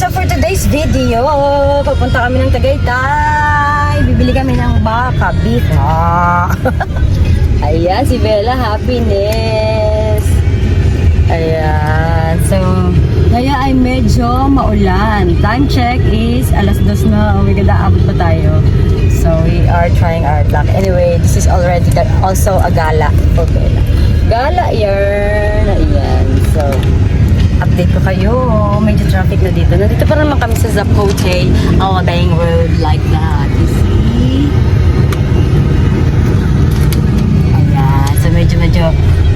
So for today's video, papunta kami ng Tagaytay. Bibili kami ng baka, beef. Ayan, si Bella, happiness. Ayan, so ngayon ay medyo maulan. Time check is alas 2 na. Oh my God, aabot pa tayo. So we are trying our luck. Anyway, this is already also a gala for Bella. Gala yarn. Ayan, so update ko kayo. Medyo traffic na dito. Nandito pa naman kami sa Zapote, Alabang Road, like that. You see? Ayan. So medyo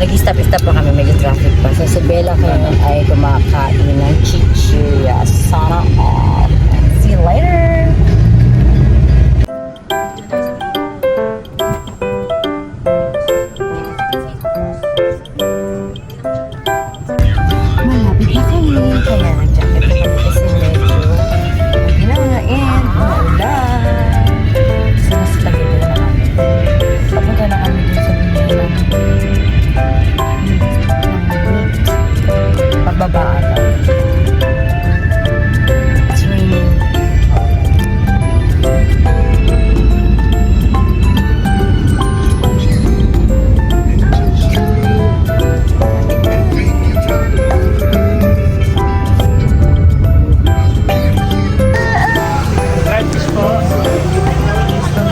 nag-stop-stop pa kami. Medyo traffic pa. So si Bella ngayon ay kumakain ng chichirya. Sana all. See you later! Kaya nag-jacket na kami kasi medyo ginangain, maulan. So, nasa Taguig na kami. Papunta na kami dun sa bigyan ng pababaan na. It's raining.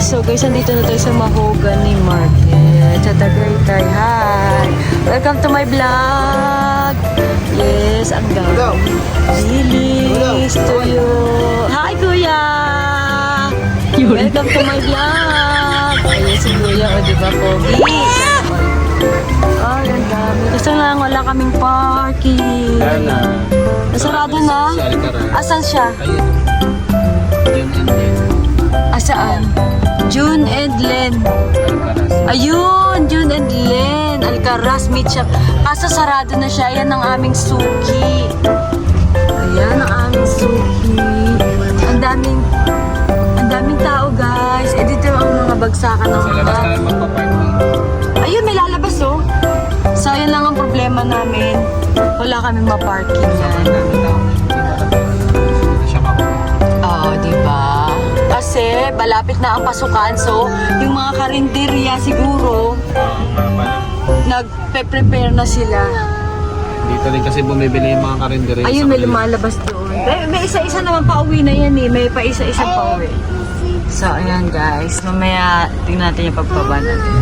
So guys, nandito na tayo sa Mahogany Market sa Tagaytay. Hi! Welcome to my vlog! Yes, ang dami. Bilis to you. Hi, Kuya! Welcome to my vlog! Ayan si Kuya, o diba, Pogi? Ay, ang dami. Kasi lang, wala kaming parking. Nasarado na? Asan siya? Asaan? June and Len. Ayun, June and Len. Alcaraz Meat Shop. Kaso sarado na siya. Yan ang aming suki. Ayan ang aming suki. Ang daming tao, guys. Eh, dito ang mga bagsakan ng mga. Ayun, may lalabas, oh. So, yan lang ang problema namin. Wala kaming maparking yan. Oo, diba? Kasi malapit na ang pasukan, so yung mga karinderya siguro nagpe-prepare na sila. Dito rin kasi bumibili yung mga karinderya. Ayun, may lumalabas doon. May isa-isa naman pa-uwi na yan eh. May pa isa-isa pa-uwi. So, ayan guys. Mamaya tingnan natin yung pagbaba natin.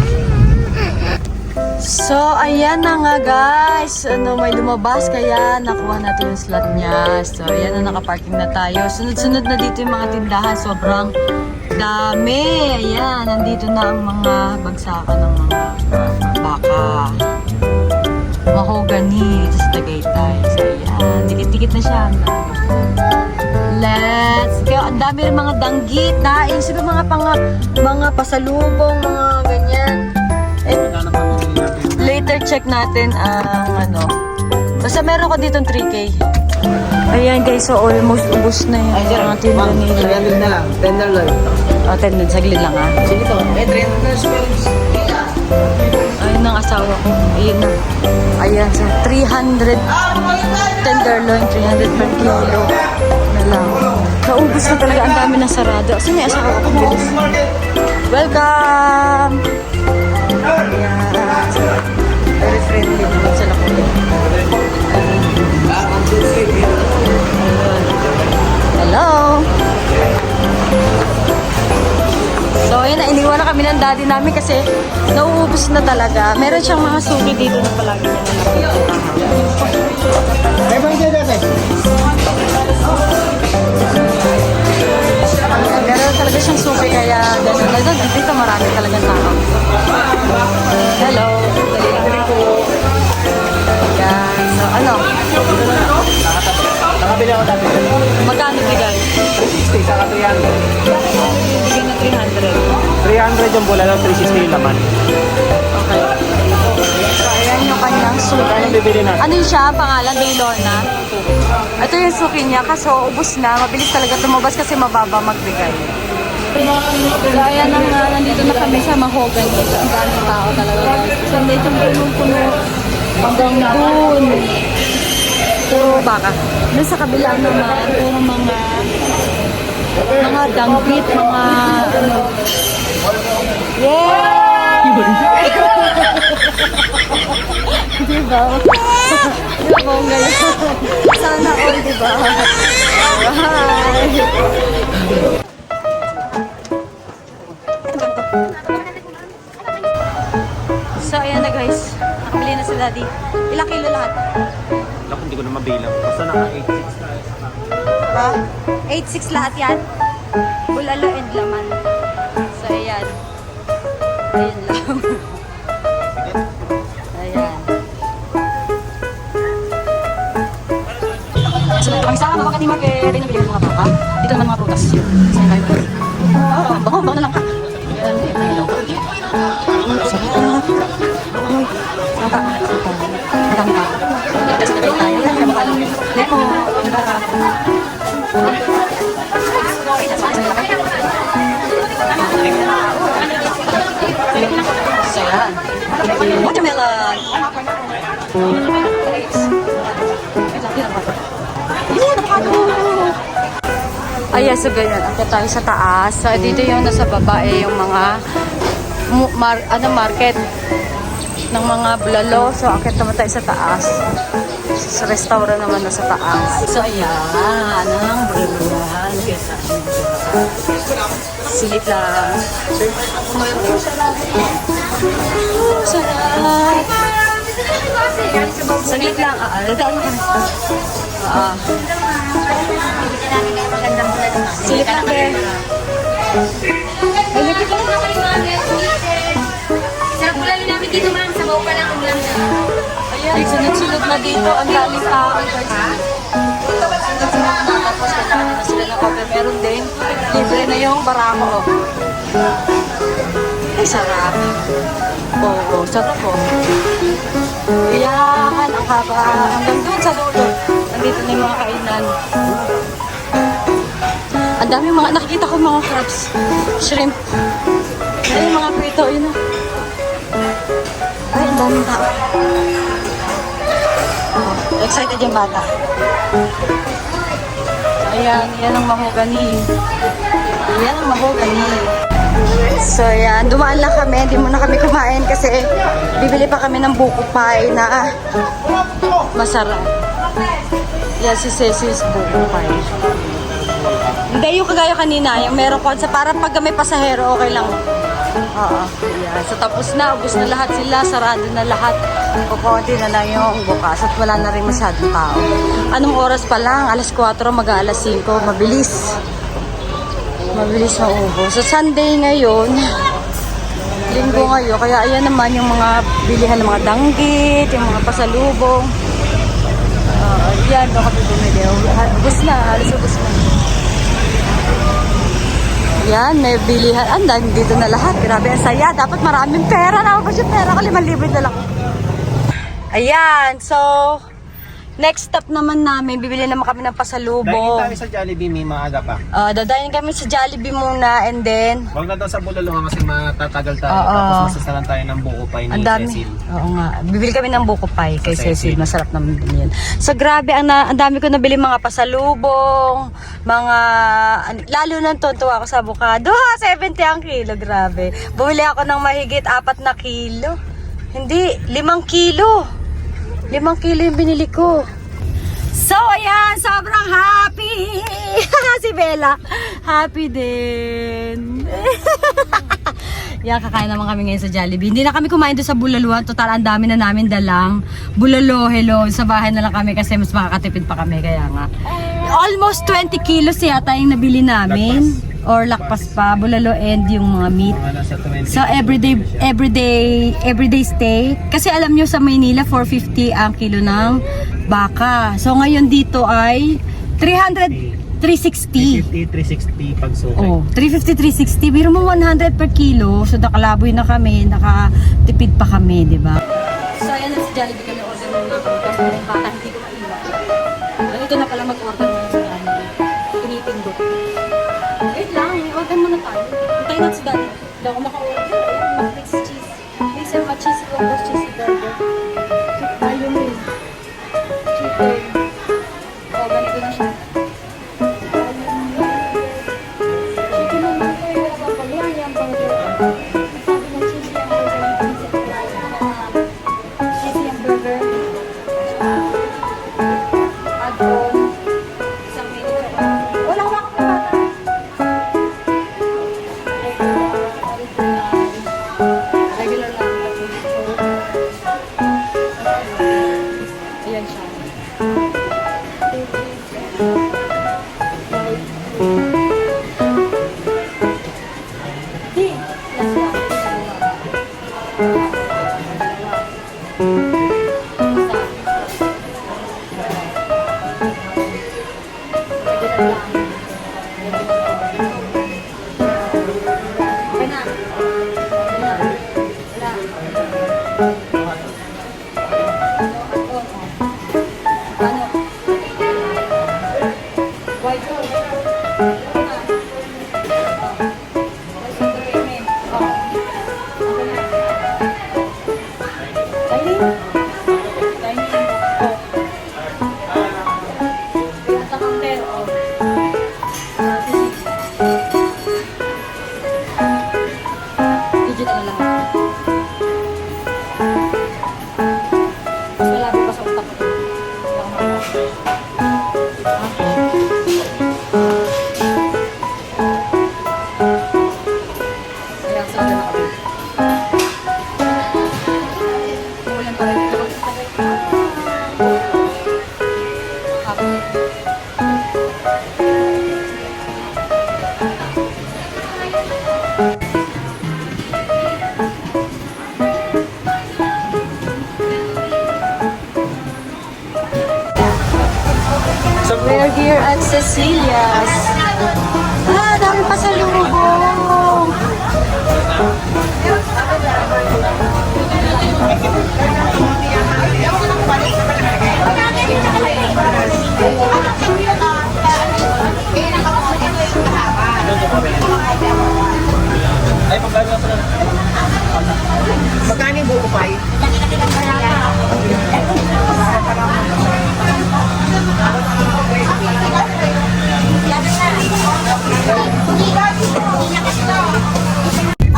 So, ayan na nga guys. May lumabas kaya nakuha natin yung slot niya. So, ayan na, nakaparking na tayo. Sunod-sunod na dito yung mga tindahan. Sobrang dami. Ayan, nandito na ang mga bagsakan ng mga baka. Mahogany dito sa Tagaytay. So, ayan. Dikit-dikit na siya. Let's go. Ang dami rin mga danggit. Daing. Sabi mga pasalubong, mga ganyan. Later check natin ang Basta meron ko ditong 3K. Ayan guys, so almost ubos na yung mga tinda nila. 300 na lang, tenderloin. O, 10 saglit lang ha. Sige to, 300 na spells. Ayun ang asawa ko. Ayun na. Ayan, so 300 tenderloin, 300 per kilo na lang. Naubos na talaga, ang dami na sarado. Saan yung asawa ko? Bilis. Welcome! Ayan. Very friendly naman sila ko. Hello! So, ayun na. Iniwan na kami ng daddy namin kasi nauubos na talaga. Meron siyang mga suki dito na palagi niya na meron talaga siyang suki kaya ganun. Dito marami talaga tao. Hello! Yan. So, Nakabili ako dati. magkano bigay? 360, saka 300. Bigay na 300. 300 yung bola lang, 360 yung laman. Okay. So, ayan yung kanyang suki. Ano bibili natin? Ano yun siya? Pangalan? Baylorna? Ito yung suki niya. Kaso, ubos na. Mabilis talaga tumabas kasi mababa magbigay. So, ayan na nga. Nandito na kami sa Mahogany. So, ang daming tao talaga. So, dito punong-puno hanggang doon. puro baka. Doon sa kabila naman, puro mga danggit, mga ano. Yeah! Diba? Diba ngayon? Sana all, diba? Bye! So, ayan na guys. Nakabili na si Daddy. Ilang kilo lahat? Ako, hindi ko na mabilang. Basta naka 86 na. Ha? 8.6 lahat yan? Bulalo and laman. So, ayan. Ayan lang. Ayan. So, pag isa mga katimag, binabili ko mga baka. Dito naman mga prutas. Saan tayo? Bango na lang ka. Ayan, ayan. Sarap. Ay, sarap. Marami pa. Tapos na tayo. Lemon. So, yan. Watermelon. Ayan, so ganyan. Ako tayo sa taas. So, dito yung nasa baba yung mga market ng mga bulalo. So, akit naman tayo sa taas. Sa restaurant naman na sa taas. So, ayan. Ang bulaluhan. Silip lang. Sarap. Saglit lang. Dadaan mo kami. Silip lang, be. Silip lang. Sarap ulan namin dito, ma'am. Sabaw pa lang ulan. Ayan, sunod-sunod na dito. Ang daming tao. Sunod-sunod na. Tapos kailangan na sila ng cover. Meron din. Libre na yung barako. Ay, sarap. Oo, sarap po. Ayan, ang haba. Hanggang doon sa dulo. Nandito na yung mga kainan. Ang dami mga, nakikita ko mga crabs. Shrimp. Ay, mga prito, yun o. Ay, ang daming tao. Oh, excited yung bata. Ayan, yan ang mahogani. Yan ang mahogani. So, yan. Dumaan lang kami. Hindi muna kami kumain kasi bibili pa kami ng buko pie na masarap. Yan si Ceci's buko pie. Hindi yung kagaya kanina. Yung meron ko sa para pag may pasahero, okay lang. Oo. Yan. So, tapos na. Ubus na lahat sila. Sarado na lahat. Kukunti na lang yung bukas at wala na rin masyadong tao. Anong oras pa lang? Alas 4, mag-aalas 5. Mabilis. Mabilis maubos. So, Sunday ngayon. Linggo ngayon. Kaya ayan naman yung mga bilihan ng mga danggit, yung mga pasalubong. Yan, doon kami bumili. Ubus na. Alas ubus na. Yan, may bilihan. Andan, dito na lahat. Grabe, ang saya. Dapat maraming pera. Nakapos yung pera ko. 5,000 na lang. Ayan, so next stop naman namin, bibili naman kami ng Dahil pasalubong. tayo sa Jollibee, may maaga pa. Dadayin kami sa Jollibee muna and then Huwag na daw sa Bulalo kasi matatagal tayo. Oo. Tapos masasalan tayo ng buko pie ni ang dami. Cecil. Oo nga. Bibili kami ng buko pie kay Sa Cecil. Cecil. Masarap naman din yun. So grabe, ang dami ko nabili mga pasalubong, mga, lalo nang tuwa ako sa avocado. 70 ang kilo, grabe. Bumili ako ng mahigit 4 na kilo. Hindi, 5 kilo. 5 kilo yung binili ko. So, ayan, sobrang happy. Si Bella, happy din. Yan, kakain naman kami ngayon sa Jollibee. Hindi na kami kumain doon sa Bulaluhan. Total, ang dami na namin dalang. Bulalo, hello. Sa bahay na lang kami kasi mas makakatipid pa kami. Kaya nga. Almost 20 kilos yata yung nabili namin. Or lakpas pa. Bulalo and yung mga meat. Mga nasa 20. So everyday stay. Kasi alam nyo sa Maynila 450 ang kilo ng baka. So ngayon dito ay 360. 350, 360 pag sukay. Oh, 350, 360. Biro mo 100 per kilo. So nakalaboy na kami, nakatipid pa kami, di ba? So ayan na si Jollibee kami order muna kami kasi yung bata hindi ko maiwan. Ganito na pala mag-order muna sa Jollibee. Pinipindot. Wait lang, order muna tayo. Hintayin natin si Daddy. Hindi ako maka-order. Ayan, McFlix cheese. Please have a cheese, cheesy burger. Tayo mo yun. Chicken. at Cecilia's. Dami pa sa lubong. Ay, pagbago na. Magkano yung buko pa yun?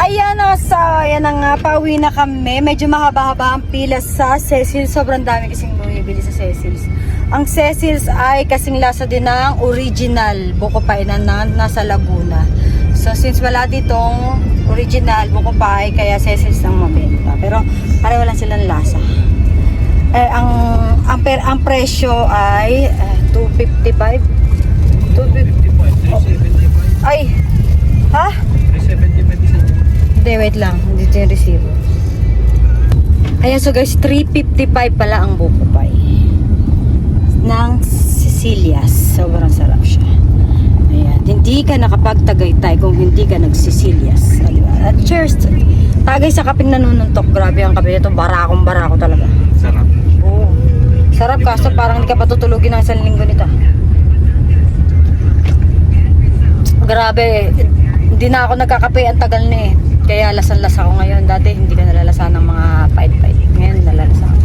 Ayan o, so ayan na nga, pauwi na kami. Medyo mahaba-haba ang pila sa Cecil's. Sobrang dami kasing bumibili sa Cecil's. Ang Cecil's ay kasing lasa din ng original buko pie na nasa Laguna. So since wala ditong original buko pie, kaya Cecil's ang mabenta. Pero pareho lang silang lasa. Ang presyo ay 255. 255. Ay, ha? 375 isa. Hindi, wait lang. Dito yung resibo. Ayan, so guys, 355 pala ang buko pie ng Cecilia's. Sobrang sarap siya. Ayan, hindi ka nakapagtagaytay kung hindi ka nag-Cecilia's. Diba? At cheers! Tagay sa kaping nanununtok. Grabe ang kape nito. Barako talaga. Sarap. Oo. Sarap, kaso parang hindi ka patutulugin ng isang linggo nito. Grabe. Hindi na ako nagkakape. Ang tagal na eh. Kaya lasan-lasa ako ngayon. Dati hindi ka nalalasan ng mga pait-pait. Ngayon nalalasa ako.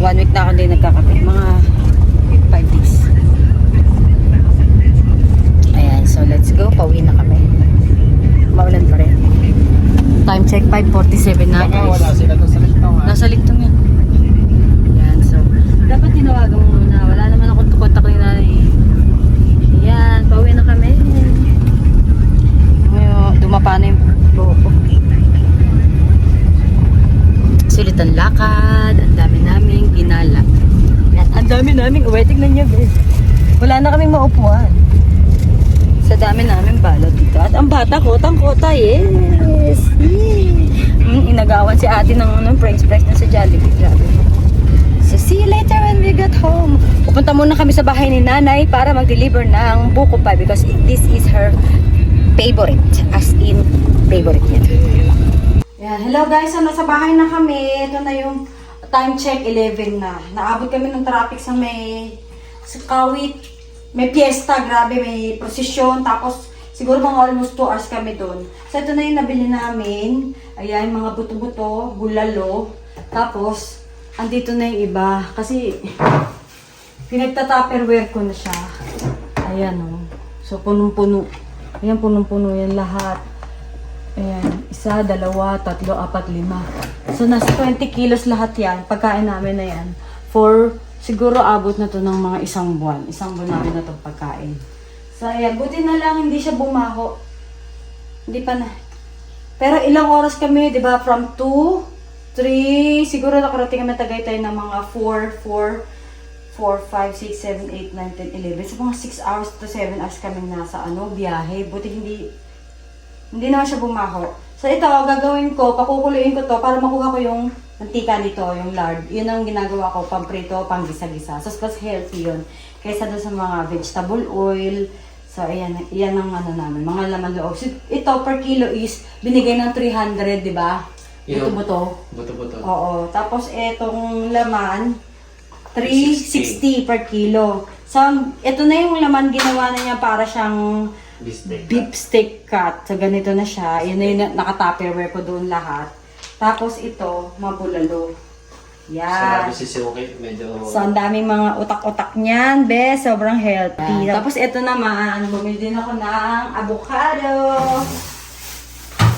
1 week na ako hindi nagkakape. Mga 5 days. Ayan, so let's go. Pauwi na kami. Maulan pa rin. Time check 5:47 na. Baka wala sila doon sa Ligtong. Nasa ligtong yan. Ayan, so dapat tinawagan mo muna. Wala naman akong kontak ni nanay. Ayan, pauwi na kami. Ngayon, dumapa na yung buho ko. Sulit ang lakad. Ang dami naming ginala. Ang dami naming uwi. Tignan niyo, guys. Wala na kaming maupuan. Sa dami namin balot dito. At ang bata ko, tangkota, yes! Inagawan si ate ng French fries na sa Jollibee. Grabe. So, see you later when we get home. Pupunta muna kami sa bahay ni nanay para mag-deliver ng buko pie because this is her favorite. As in, favorite niya. Yeah, hello guys, nasa bahay na kami. Ito na yung time check, 11 na. Naabot kami ng traffic sa sa Kawit. May piyesta, grabe, may prosesyon. Tapos, siguro mga almost 2 hours kami doon. So, ito na yung nabili namin. Ayan, mga buto-buto, bulalo. Tapos, andito na yung iba. Kasi, pinagta-tupperware ko na siya. Ayan, oh. So, punong-puno. Ayan, punong-puno yan lahat. Ayan, 1, 2, 3, 4, 5. So, nasa 20 kilos lahat yan. Pagkain namin na yan. For, siguro abot na to ng mga 1 buwan. 1 buwan namin na itong pagkain. So, ayan. Buti na lang hindi siya bumaho. Hindi pa na. Pero ilang oras kami, di ba? From 2, 3, siguro nakarating kami Tagaytay ng mga 4, 5, 6, 7, 8, 9, 10, 11. So, mga 6 hours to 7 hours kami nasa biyahe. Buti hindi naman siya bumaho. So, ito, gagawin ko, pakukuluin ko to para makuha ko yung mantika nito, yung lard. Yun ang ginagawa ko, pamprito, pang gisa-gisa. So, mas healthy yun. Kaysa doon sa mga vegetable oil. So, ayan ang namin, mga laman loob. So, ito, per kilo is binigay ng 300, di ba? Buto-buto. Buto-buto. Oo. Tapos, etong laman, 360 per kilo. So, ito na yung laman, ginawa na niya para siyang beef steak cut. So, ganito na siya. Yun na yung naka-tupperware ko doon lahat. Tapos ito, mabulalo. Yan. Si Suki, medyo... So, ang daming mga utak-utak niyan, be. Sobrang healthy. Tapos ito naman, bumili din ako ng avocado.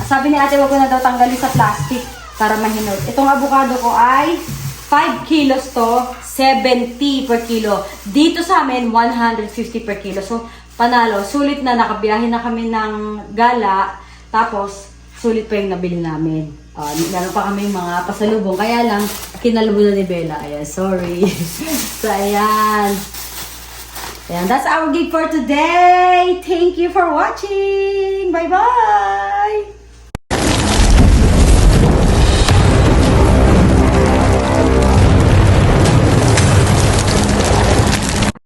Sabi ni ate, wag ko na daw tanggalin sa plastic para mahinod. Itong avocado ko ay 5 kilos to, 70 per kilo. Dito sa amin, 150 per kilo. So, panalo. Sulit na, nakabiyahin na kami ng gala. Tapos, sulit pa yung nabili namin. Meron pa kami mga pasalubong. Kaya lang, kinalubog na ni Bella. Ayan, sorry. So, ayan. Ayan, that's our gig for today. Thank you for watching. Bye-bye!